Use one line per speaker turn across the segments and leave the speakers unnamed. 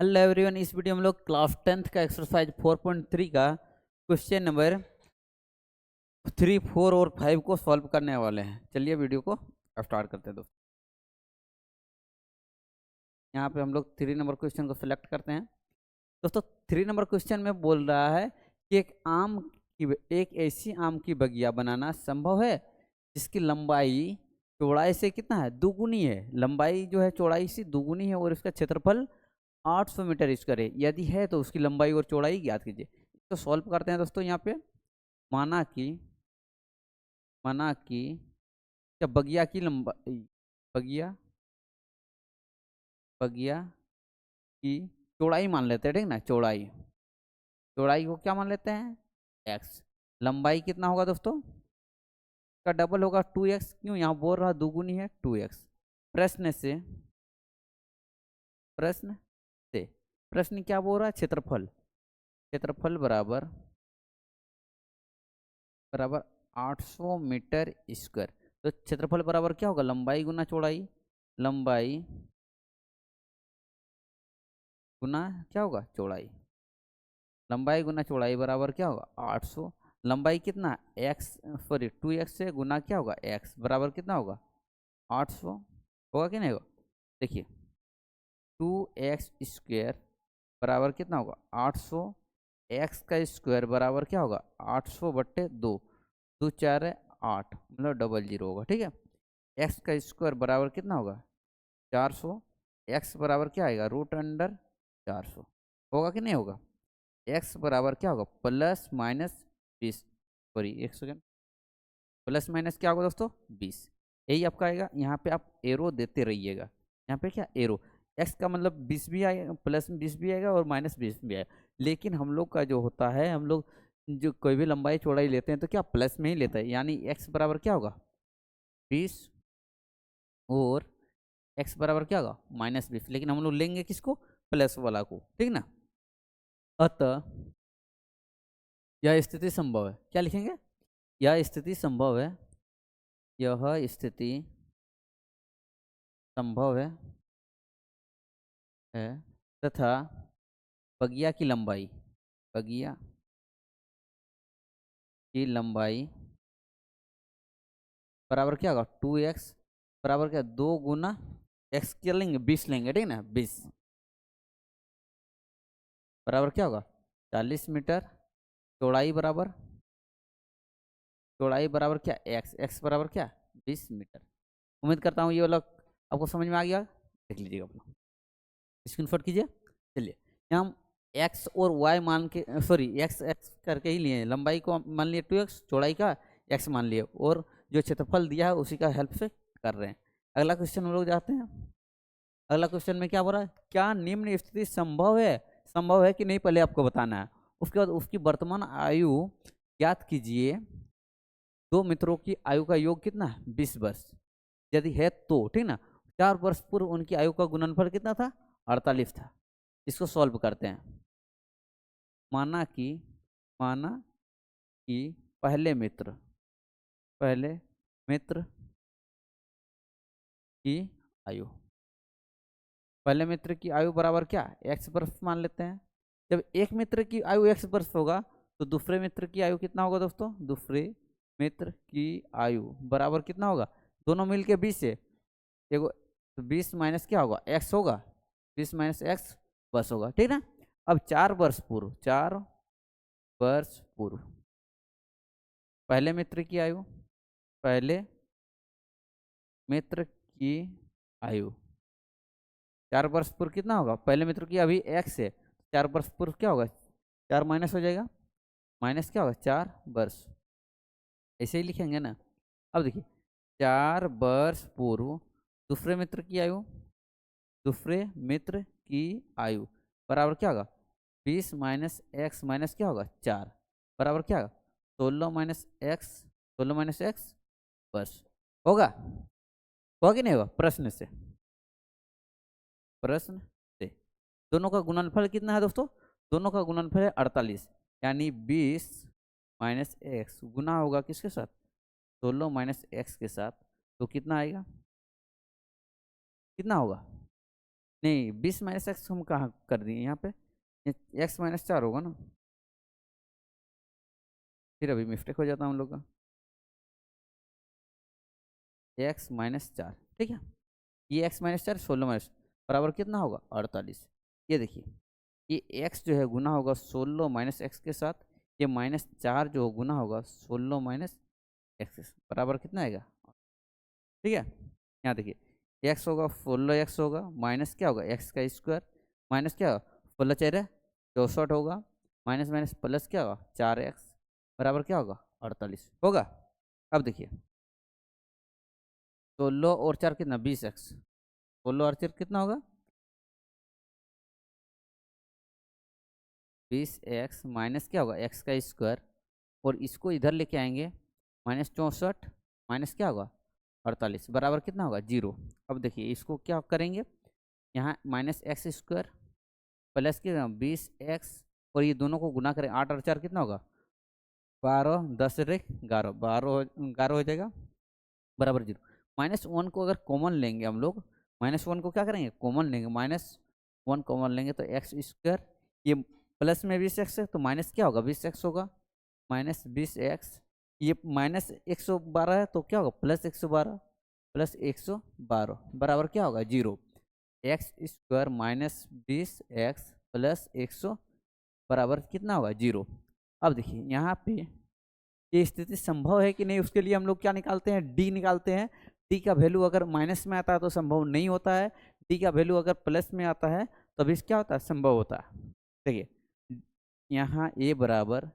Hello everyone, इस video में हम लोग क्लास 10th का एक्सरसाइज 4.3 का क्वेश्चन नंबर 3, 4 और 5 को सॉल्व करने वाले हैं। चलिए वीडियो को स्टार्ट करते हैं दोस्तों। यहाँ पे हम लोग 3 नंबर क्वेश्चन को सिलेक्ट करते हैं। दोस्तों 3 नंबर क्वेश्चन में बोल रहा है कि एक ऐसी आम की बगिया बनाना संभव है जिसकी लंबाई चौड़ाई से कितना है, दुगुनी है। लंबाई जो है चौड़ाई से दुगुनी है और इसका क्षेत्रफल 800 मीटर स्क्वायर है। यदि है तो उसकी लंबाई और चौड़ाई ज्ञात कीजिए। तो सॉल्व करते हैं दोस्तों। यहाँ पे माना कि माना कि क्या बगिया की लंबाई बगिया बगिया की चौड़ाई मान लेते हैं, ठीक ना। चौड़ाई चौड़ाई को क्या मान लेते हैं, एक्स। लंबाई कितना होगा दोस्तों, का डबल होगा 2x। क्यों, यहाँ बोल रहा दुगुनी है 2x। प्रश्न से प्रश्न से प्रश्न क्या बोल रहा है, क्षेत्रफल क्षेत्रफल बराबर बराबर 800 मीटर स्क्वायर। तो क्षेत्रफल बराबर क्या होगा, लंबाई गुना चौड़ाई। लंबाई गुना क्या होगा, चौड़ाई। लंबाई गुना चौड़ाई बराबर क्या होगा, 800। लंबाई कितना, एक्स, सॉरी 2x से गुना क्या होगा, एक्स बराबर कितना होगा, 800। होगा कि नहीं होगा, देखिए 2x स्क्वायर बराबर कितना होगा, 800। एक्स का स्क्वायर बराबर क्या होगा, 800/2। 2×4 = 8, मतलब 00 होगा, ठीक है। एक्स का स्क्वायर बराबर कितना होगा, 400। एक्स बराबर क्या आएगा, √400। होगा कि नहीं होगा। एक्स बराबर क्या होगा, +-20। सॉरी एक सेकेंड, प्लस माइनस क्या होगा दोस्तों, 20। यही आपका आएगा। यहाँ पे आप एरो देते रहिएगा। यहाँ पे क्या एरो, एक्स का मतलब 20 भी आएगा, +20 भी आएगा और -20 भी आएगा। लेकिन हम लोग का जो होता है, हम लोग जो कोई भी लंबाई चौड़ाई लेते हैं तो क्या प्लस में ही लेता है। यानी एक्स बराबर क्या होगा, 20, और एक्स बराबर क्या होगा, -20। लेकिन हम लोग लेंगे किसको, प्लस वाला को, ठीक ना। अतः यह स्थिति संभव है, क्या लिखेंगे, यह स्थिति संभव है, यह स्थिति संभव है तथा बगिया की लंबाई बगिया की लंबाई बराबर क्या होगा, 2x बराबर क्या, 2 गुना x क्या लेंगे, 20 लेंगे, ठीक ना। 20 बराबर क्या होगा, 40 मीटर। चौड़ाई बराबर क्या, x बराबर क्या, 20 मीटर। उम्मीद करता हूँ ये वाला आपको समझ में आ गया। देख लीजिएगा अपना, स्क्रीनशॉट कीजिए। चलिए यहाँ हम x और y मान के, सॉरी x x करके ही लिए। लंबाई को मान लिए 2x, चौड़ाई का x मान लिए, और जो क्षेत्रफल दिया है उसी का हेल्प से कर रहे हैं। अगला क्वेश्चन हम लोग जाते हैं। अगला क्वेश्चन में क्या बोल रहा है, क्या निम्न स्थिति संभव है कि नहीं, पहले आपको बताना है। उसके बाद उसकी वर्तमान आयु ज्ञात कीजिए। दो मित्रों की आयु का योग कितना है, 20 वर्ष। यदि है तो, ठीक ना। 4 वर्ष पूर्व उनकी आयु का गुणनफल कितना था, 48 था। इसको सॉल्व करते हैं। माना कि माना कि पहले मित्र की आयु पहले मित्र की आयु बराबर क्या, x वर्ष मान लेते हैं। जब एक मित्र की आयु x वर्ष होगा तो दूसरे मित्र की आयु कितना होगा दोस्तों, दूसरे मित्र की आयु बराबर कितना होगा, दोनों मिलके 20 है। देखो तो 20 माइनस क्या होगा, x होगा, 20 माइनस x वर्ष होगा, ठीक ना। अब 4 वर्ष पूर्व पहले मित्र की आयु 4 वर्ष पूर्व कितना होगा, पहले मित्र की अभी x है, 4 वर्ष पूर्व क्या होगा, 4 माइनस हो जाएगा, माइनस क्या होगा, 4 वर्ष। ऐसे ही लिखेंगे ना। अब देखिए 4 वर्ष पूर्व दूसरे मित्र की आयु बराबर क्या होगा, 20 माइनस एक्स माइनस क्या होगा, 4 बराबर क्या होगा, 16 माइनस एक्स वर्ष। होगा होगा कि नहीं होगा, प्रश्न से दोनों का गुणनफल कितना है दोस्तों, दोनों का गुणनफल है 48। यानी 20 माइनस एक्स गुना होगा किसके साथ, 16 माइनस एक्स के साथ। तो कितना आएगा, कितना होगा, नहीं, 20 माइनस एक्स हम कहाँ कर दिए यहाँ पे, एक्स माइनस 4 होगा ना, फिर अभी मिस्टेक हो जाता है हम लोग का। एक्स माइनस 4, ठीक है। ये एक्स माइनस 4 16 माइनस बराबर कितना होगा 48। ये देखिए, ये एक्स जो है गुना होगा 16 माइनस एक्स के साथ, ये माइनस 4 जो गुना होगा 16 माइनस एक्स बराबर कितना आएगा, ठीक है। यहाँ देखिए एक्स होगा 16 एक्स होगा माइनस क्या होगा एक्स का स्क्वायर, माइनस क्या होगा 16 × 4 = 64 होगा, माइनस माइनस प्लस क्या होगा 4x बराबर क्या होगा 48 होगा। अब देखिए 16 और 4 कितना 20x, 16 और 4 कितना होगा 20x माइनस क्या होगा एक्स का स्क्वायर, और इसको इधर लेके आएंगे -64 माइनस क्या होगा 48 बराबर कितना होगा 0। अब देखिए इसको क्या करेंगे, यहाँ -x² प्लस के 20x, और ये दोनों को गुना करें 8 और 4 कितना होगा 12, 10 रे 11, 12 हो जाएगा बराबर 0। -1 को अगर कॉमन लेंगे हम लोग, -1 को क्या करेंगे कॉमन लेंगे, -1 कॉमन लेंगे तो x², ये प्लस में 20x है तो माइनस क्या होगा 20x होगा, -20x, ये -112 है तो क्या होगा +112, +112 बराबर क्या होगा 0। x² -20x प्लस 100 बराबर कितना होगा 0। अब देखिए यहाँ पे ये स्थिति संभव है कि नहीं, उसके लिए हम लोग क्या निकालते हैं डी निकालते हैं। डी का वैल्यू अगर माइनस में आता है तो संभव नहीं होता है, डी का वैल्यू अगर प्लस में आता है तो अभी क्या होता है संभव होता है। देखिए यहाँ ए बराबर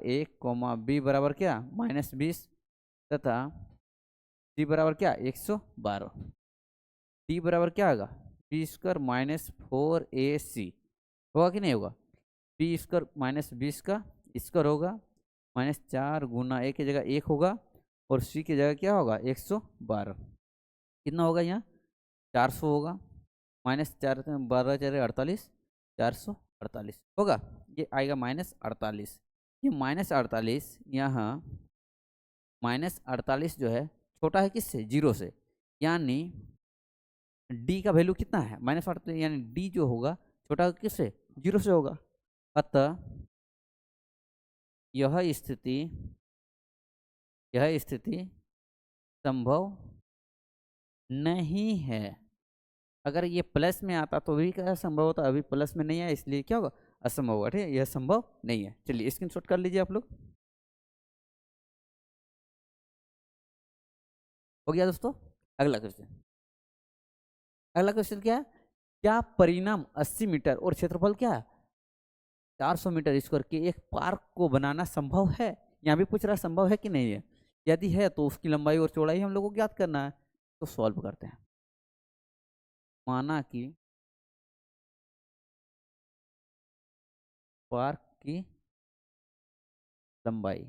1, बी बराबर क्या -20 तथा डी बराबर क्या 112, डी बराबर क्या होगा b² -4ac होगा कि नहीं होगा, b² -20 का स्क्वायर होगा, -4 गुना ए की जगह 1 होगा और सी की जगह क्या होगा 112, कितना होगा यहाँ 400 होगा, -4 12 4 48, 448 होगा, ये आएगा -48। ये -48 यहाँ -48 जो है छोटा है किससे 0 से, यानी डी का वैल्यू कितना है -48, यानी डी जो होगा छोटा किससे 0 से होगा। अतः यह स्थिति संभव नहीं है। अगर ये प्लस में आता तो भी क्या संभव होता, अभी प्लस में नहीं आया इसलिए क्या होगा असंभव होगा, ठीक है, यह संभव नहीं है। चलिए स्क्रीनशॉट कर लीजिए आप लोग। हो गया दोस्तों। अगला क्वेश्चन क्या है, क्या परिणाम 80 मीटर और क्षेत्रफल क्या है 400 मीटर स्क्वायर के एक पार्क को बनाना संभव है। यहाँ भी पूछ रहा संभव है कि नहीं है, यदि है तो उसकी लंबाई और चौड़ाई हम लोग को ज्ञात करना है। तो सॉल्व करते हैं। माना कि पार्क की लंबाई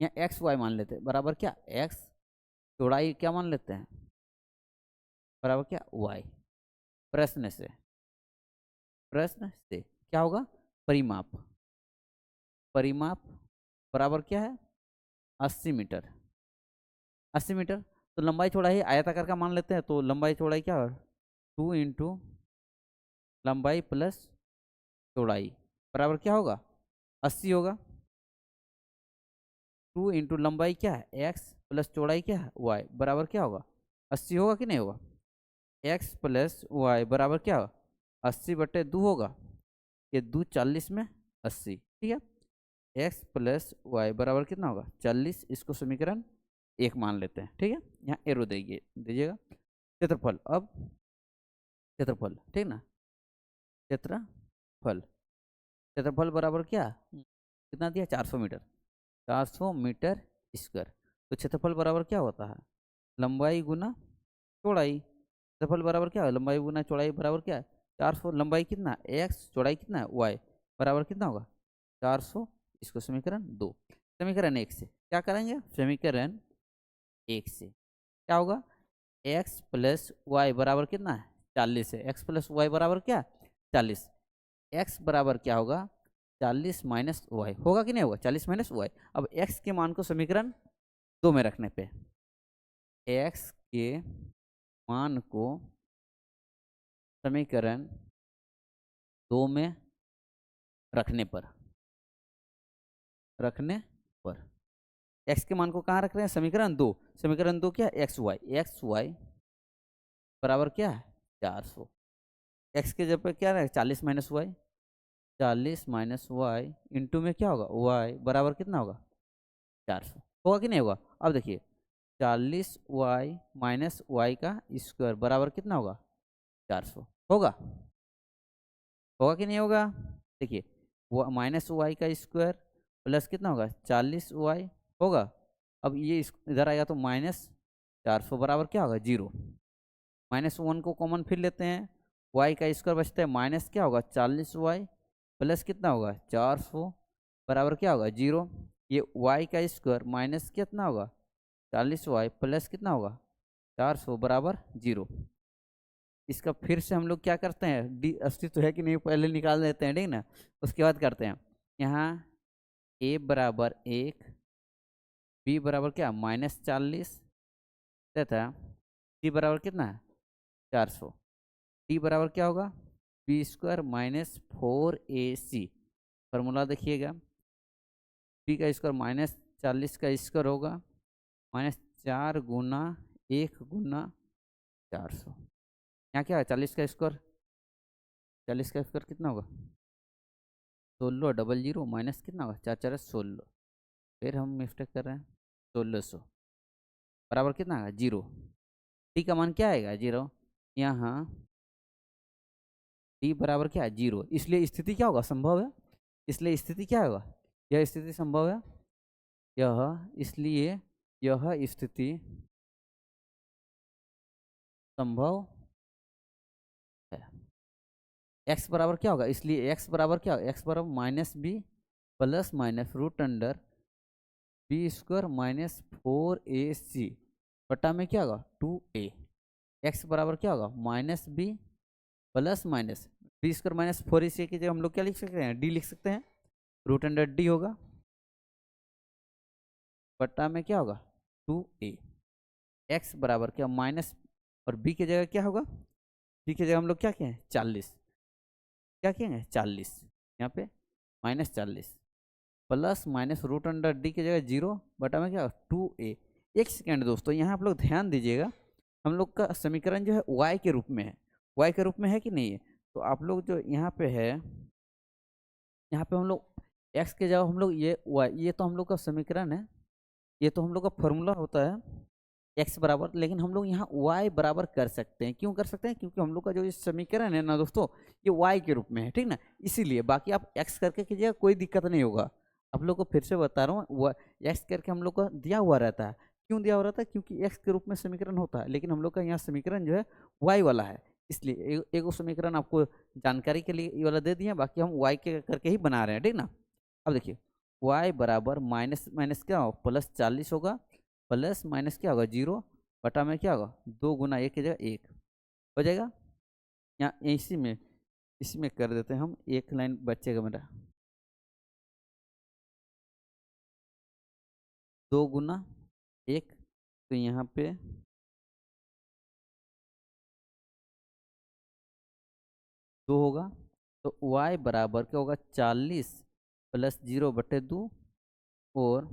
यहाँ एक्स वाई मान लेते हैं बराबर क्या एक्स, चौड़ाई क्या मान लेते हैं बराबर क्या वाई। प्रश्न से क्या होगा परिमाप, परिमाप बराबर क्या है 80 मीटर, 80 मीटर। तो लंबाई चौड़ाई आयताकार का मान लेते हैं, तो लंबाई चौड़ाई क्या है 2 × लंबाई प्लस चौड़ाई बराबर क्या होगा 80 होगा। 2 × लंबाई क्या है x प्लस चौड़ाई क्या है y बराबर क्या होगा 80 होगा कि नहीं होगा। x प्लस वाई बराबर क्या होगा 80/2 होगा, ये 2 40 में 80, ठीक है। x प्लस वाई बराबर कितना होगा 40, इसको समीकरण 1 मान लेते हैं, ठीक है। यहाँ एरो दीजिएगा। क्षेत्रफल, अब क्षेत्रफल ठीक ना, क्षेत्रफल बराबर क्या कितना दिया 400 मीटर, 400 मीटर स्क्वायर। तो क्षेत्रफल बराबर क्या होता है लंबाई गुना चौड़ाई, क्षेत्रफल बराबर क्या है लंबाई गुना चौड़ाई बराबर क्या है 400, लंबाई कितना x चौड़ाई कितना है y बराबर कितना होगा 400। इसको समीकरण 2, समीकरण 1 से क्या करेंगे, समीकरण 1 से क्या होगा x प्लस वाई बराबर कितना है 40 है, x प्लस वाई बराबर क्या 40, x बराबर क्या होगा 40 माइनस वाई होगा कि नहीं होगा 40 माइनस वाई। अब x के मान को समीकरण 2 में रखने पे x के मान को समीकरण 2 में रखने पर एक्स के मान को कहाँ रख रहे हैं, समीकरण 2। समीकरण 2 क्या, एक्स वाई बराबर क्या है 400। एक्स के जगह पे क्या रहे 40 minus Y, 40 minus Y into में क्या होगा वाई बराबर कितना होगा 400, होगा कि नहीं होगा। अब देखिए 40 वाई माइनस वाई का स्क्वायर बराबर कितना होगा 400, होगा कि नहीं होगा। देखिए माइनस वाई का स्क्वायर प्लस कितना होगा 40 वाई होगा। अब ये इधर आएगा तो -400 बराबर क्या होगा 0। -1 को कॉमन फिर लेते हैं, वाई का स्क्वायर बचता है माइनस क्या होगा 40 वाई प्लस कितना होगा 400 बराबर क्या होगा 0। ये वाई का स्क्वायर माइनस कितना होगा 40 वाई प्लस कितना होगा 400 बराबर 0। इसका फिर से हम लोग क्या करते हैं, डी अस्तित्व है कि नहीं पहले निकाल देते हैं, ठीक ना। उसके बाद करते हैं यहाँ a बराबर 1, b बराबर क्या -40 तथा c बराबर कितना है 400। d बराबर क्या होगा बी स्क्वायर -4ac। फॉर्मूला देखिएगा, b का स्क्वायर -40 का स्क्वायर होगा -4 गुना 1 गुना 400। यहाँ क्या है 40 का स्क्वायर, 40 का स्क्वायर कितना होगा 16 डबल जीरो माइनस कितना होगा 4 4 16। फिर हम मिस्टेक कर रहे हैं 1600 बराबर कितना आएगा 0। टी का मान क्या आएगा 0। यहाँ टी बराबर क्या है 0, इसलिए स्थिति क्या होगा संभव है। इसलिए स्थिति क्या होगा, यह स्थिति संभव है, इसलिए यह स्थिति संभव है। एक्स बराबर क्या होगा, इसलिए एक्स बराबर क्या होगा, एक्स बराबर -b plus minus root under B square -4ac बटा में क्या होगा 2a। एक्स बराबर क्या होगा -b plus minus B square -4ac की जगह हम लोग क्या लिख सकते हैं, डी लिख सकते हैं, रूट अंडर डी होगा बटा में क्या होगा 2a। एक्स बराबर क्या माइनस और बी की जगह क्या होगा, बी की जगह हम लोग क्या किए हैं 40, क्या किए 40 यहाँ पे -40 plus minus root under D की जगह 0 बटा में क्या 2a। एक सेकेंड दोस्तों, यहाँ आप लोग ध्यान दीजिएगा, हम लोग का समीकरण जो है y के रूप में है, y के रूप में है कि नहीं है। तो आप लोग जो यहाँ पे है, यहाँ पे हम लोग x के जगह हम लोग ये y, ये तो हम लोग का समीकरण है, ये तो हम लोग का फॉर्मूला होता है x बराबर, लेकिन हम लोग यहाँ y बराबर कर सकते हैं। क्यों कर सकते हैं, क्योंकि हम लोग का जो ये समीकरण है ना दोस्तों, ये y के रूप में है, ठीक ना, इसीलिए। बाकी आप x करके कीजिएगा कोई दिक्कत नहीं होगा। आप लोग को फिर से बता रहा हूँ, एक्स करके हम लोग का दिया हुआ रहता है। क्यों दिया हुआ रहता है, क्योंकि एक्स के रूप में समीकरण होता है, लेकिन हम लोग का यहाँ समीकरण जो है वाई वाला है, इसलिए एक समीकरण आपको जानकारी के लिए ये वाला दे दिया, बाकी हम वाई के करके ही बना रहे हैं, ठीक ना। अब देखिए वाई बराबर माइनस माइनस क्या होगा +40 होगा, प्लस माइनस क्या होगा 0 बटा में क्या होगा 2 गुना 1 की जगह 1 हो जाएगा। यहाँ इसी में कर देते हैं हम, एक लाइन बचेगा मेरा 2 गुना 1, तो यहाँ पे 2 होगा, तो y बराबर क्या होगा 40 प्लस 0 बटे 2, और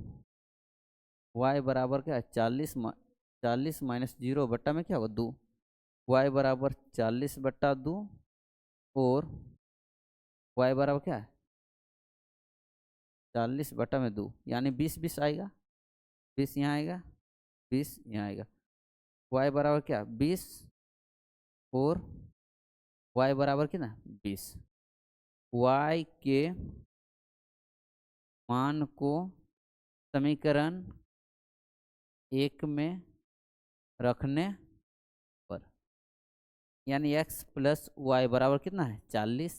y बराबर क्या है 40 माइनस 0 बट्टा में क्या होगा 2, y बराबर 40 बट्टा 2, और y बराबर क्या है 40 बट्टा में 2 यानी 20 आएगा, 20 यहाँ आएगा, 20 यहाँ आएगा। y बराबर क्या 20 और y बराबर कितना 20। y के मान को समीकरण 1 में रखने पर, यानी x प्लस वाई बराबर कितना है 40,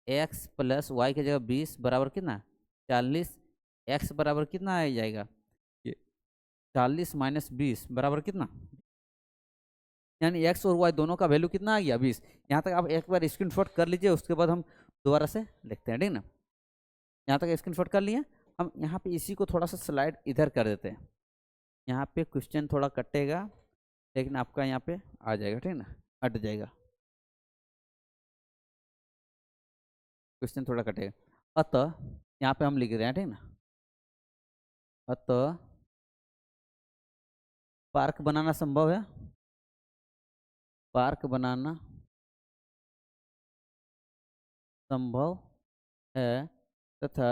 x प्लस वाई की जगह 20 बराबर कितना 40, x बराबर कितना आ जाएगा ये 40 माइनस 20 बराबर कितना, यानी x और y दोनों का वैल्यू कितना आ गया 20। यहाँ तक आप एक बार स्क्रीनशॉट कर लीजिए, उसके बाद हम दोबारा से लिखते हैं, ठीक ना। यहाँ तक स्क्रीनशॉट कर लिए, हम यहाँ पे इसी को थोड़ा सा स्लाइड इधर कर देते हैं, यहाँ पे क्वेश्चन थोड़ा कटेगा लेकिन आपका यहाँ पे आ जाएगा, ठीक ना, हट जाएगा। क्वेश्चन थोड़ा कटेगा। अतः यहाँ पे हम लिख रहे हैं, ठीक ना, अतः पार्क बनाना संभव है, पार्क बनाना संभव है तथा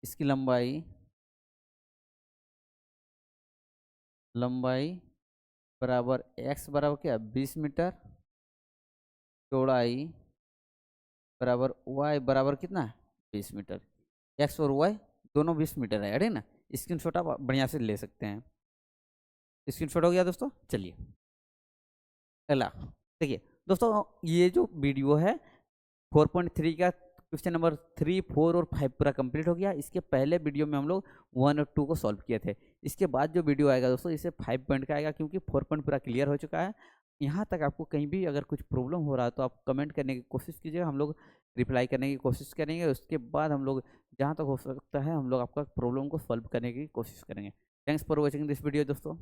इसकी लंबाई बराबर x बराबर क्या 20 मीटर, चौड़ाई बराबर y बराबर कितना है 20 मीटर। x और y दोनों 20 मीटर है, ठीक ना। स्क्रीनशॉट आप बढ़िया से ले सकते हैं। स्क्रीनशॉट हो गया दोस्तों। चलिए अगला देखिए दोस्तों, ये जो वीडियो है 4.3 का क्वेश्चन नंबर 3, 4 और 5 पूरा कंप्लीट हो गया। इसके पहले वीडियो में हम लोग 1 और 2 को सॉल्व किए थे। इसके बाद जो वीडियो आएगा दोस्तों, इसे 5 पॉइंट का आएगा, क्योंकि 4 पॉइंट पूरा क्लियर हो चुका है। यहाँ तक आपको कहीं भी अगर कुछ प्रॉब्लम हो रहा है तो आप कमेंट करने की कोशिश कीजिए, हम लोग रिप्लाई करने की कोशिश करेंगे। उसके बाद हम लोग जहाँ तक हो सकता है हम लोग आपका प्रॉब्लम को सॉल्व करने की कोशिश करेंगे। Thanks for watching this video दोस्तों।